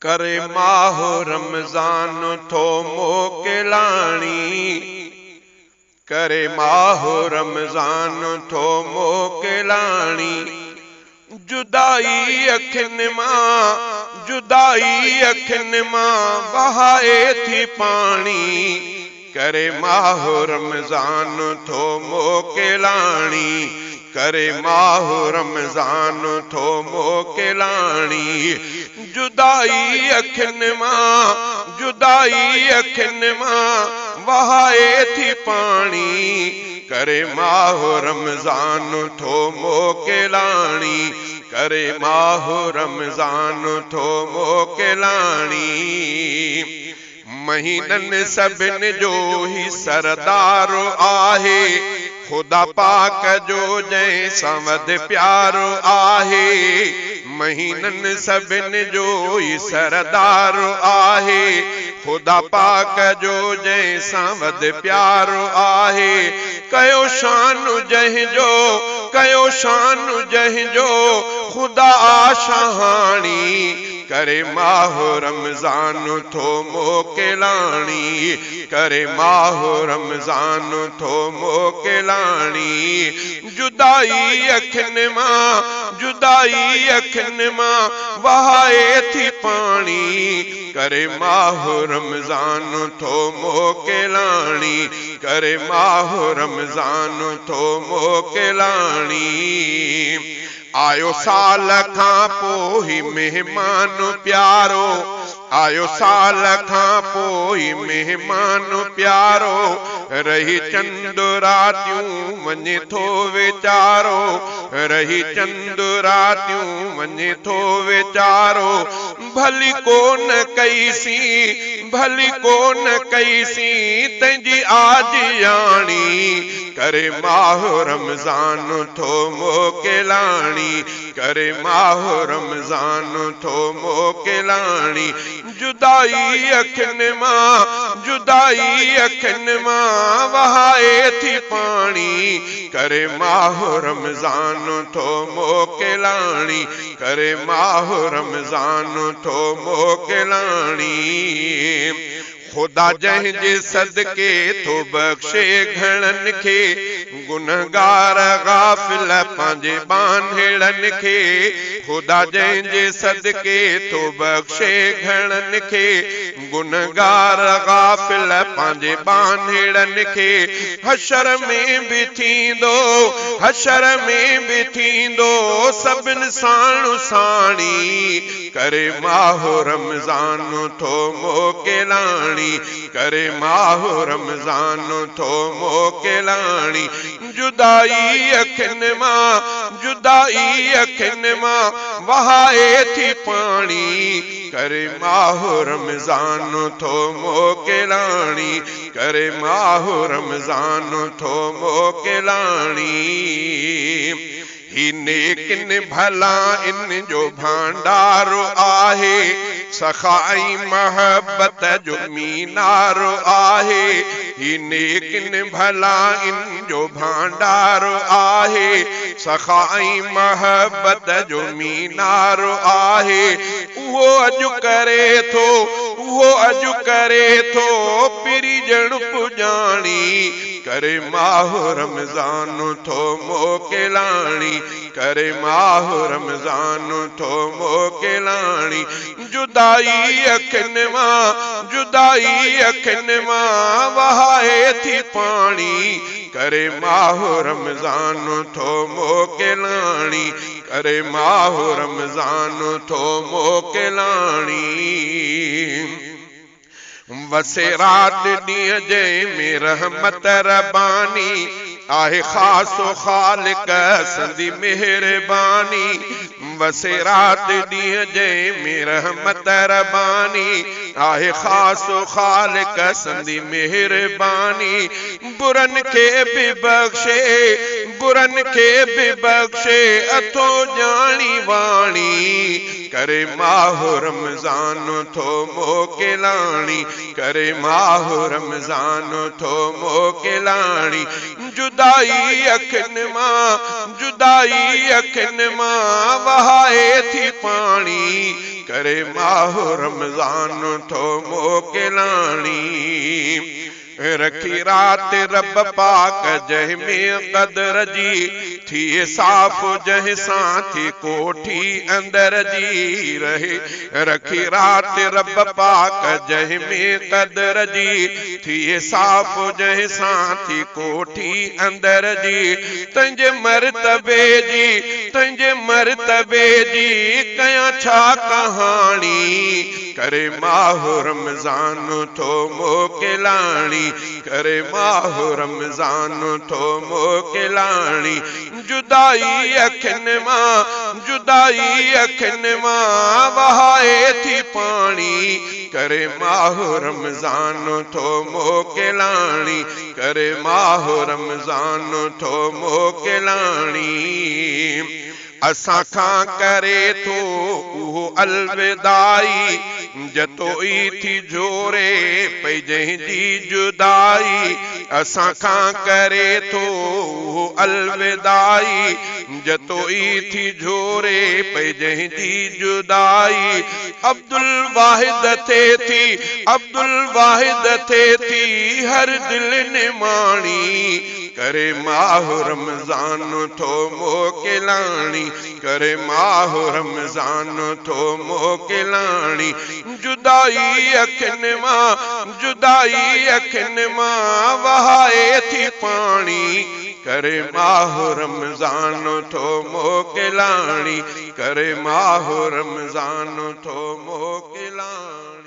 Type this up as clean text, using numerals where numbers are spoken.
करे माहो रमज़ान थो मोकिलाणी, करे माहो रमज़ान थो मोकिलाणी। जुदाई अखियुनि मां, जुदाई अखियुनि मां वहाए थी पाणी, करे माहो रमज़ान थो मोकिलाणी, करे माहो रमज़ान थो मोकिलाणी। जुदाई अखियुनि मां, जुदाई अखियुनि मां वहाए थी पाणी, करे माहो रमज़ान थो मोकिलाणी, करे माहो रमज़ान थो मोकिलाणी। महीननि सभिनि जो ही सरदार आहे, खुदा पाक जो जंहिं सां वधि प्यारो आहे। महीननि सभिनि जो ही सरदार आहे, खुदा पाक जो जंहिं सां वधि प्यारो आहे। कयो शान जंहिंजो, कयो शान जंहिंजो खुदा शाहाणी, करे माहो रमज़ान थो मोकिलाणी, करे माहो रमज़ान थो मोकिलाणी। जुदाई अखियुनि मां, जुदाई अखियुनि मां वहाए थी पाणी, करे माहो रमज़ान थो मोकिलाणी, करे माहो रमज़ान थो मोकिलाणी। आयो साल खां पोइ मेहमान प्यारो, आयो साल खां पोइ मेहमान प्यारो, रही चंद रातियूं वञे थो वीचारो, रही चंद रातियूं वञे थो वीचारो। भली कोन कईसी, भली कोन कईसी तंहिंजी आजियाणी, करे माहो रमज़ान थो मोकिलाणी, करे माहो रमज़ान थो मोकिलाणी। जुदाई अखियुनि मां, जुदाई अखियुनि मां वहाए थी पाणी, करे माहो रमज़ान थो मोकिलाणी, करे माहो रमज़ान थो मोकिलाणी। खुदा जंहिंजे सदके थो बख़्शे घणनि खे, गुनहगार गाफ़िल पंहिंजे बांहेड़नि खे। खुदा जंहिंजे सदके थो बख़्शे घणनि खे, गुनहगार गाफ़िल पंहिंजे बांहेड़नि खे। हशर में बि थींदो, हशर में बि थींदो सभिनि साणु साणी, करे माहो रमज़ान थो मोकिलाणी, करे माहो रमज़ान थो मोकिलाणी। जुदाई अखियुनि मां, जुदाई अखियुनि मां वहाए थी पाणी, करे माहो रमज़ान थो मोकिलाणी, करे माहो रमज़ान थो मोकिलाणी। ही नेकिन भला इन जो भंडारो आहे, सखाई महबत जो मीनारो आहे। ही नेकिन भला इन जो भंडारो आहे, सखाई महबत जो मीनारो आहे। उहो अॼु करे थो, उहो अॼु करे थो पिरिजण पुॼाणी, करे माहो रमज़ान थो मोकिलाणी, करे माहो रमज़ान थो मोकिलाणी। जुदाई अखियुनि मां, जुदाई अखियुनि मां वहाए थी पाणी, करे माहो रमज़ान थो मोकिलाणी, करे माहो रमज़ान थो मोकिलाणी। वसे राति ॾींहं जंहिं में रहमत रबानी, आहे ख़ासो ख़ालिक संदी मेहरबानी। वसे राति ॾींहं जंहिं में रहमत रबानी, आहे ख़ासो ख़ालिक संदी मेहरबानी। बुरनि खे बि बख़्शे, बुरनि खे बि बख़्शे अथो ॼाणी वाणी, करे माहो रमज़ान थो मोकिलाणी, करे माहो रमज़ान थो मोकिलाणी। जुदाई अखियुनि मां, जुदाई अखियुनि मां वहा वहाए थी पानी करे माह रमज़ान थो मोकिलाणी रखी रात रब पाक जंहिंमें क़दर जी थी साफ़ जंहिं सां थी कोठी अंदर जी रहे रखी रात रब पाक जंहिंमें क़दर जी थी साफ़ जंहिं सां थी कोठी अंदर जी तुंहिंजे मर्तबे जी कयां छा कहाणी करे माह रमज़ान थो मोकिलाणी करे माह रमज़ान थो मोकिलाणी जुदाई अखियुनि मां वहाए थी पाणी करे माह रमज़ान थो मोकिलाणी करे माह रमज़ान थो मोकिलाणी असां खां करे थो उहो अलविदाई जतोई थी जोरे पई जंहिंजी जुदाई असां खां करे थो उहो अलविदाई जतोई थी जोरे पई जंहिंजी जुदाई अब्दुल वाहिद थे थी हर दिल निमाणी करे माह रमज़ान थो मोकिलाणी करे माह रमज़ान थो मोकिलाणी जुदाई अखियुनि मां वहाए थी पाणी करे माह रमज़ान थो मोकिलाणी करे माह रमज़ान थो मोकिलाणी।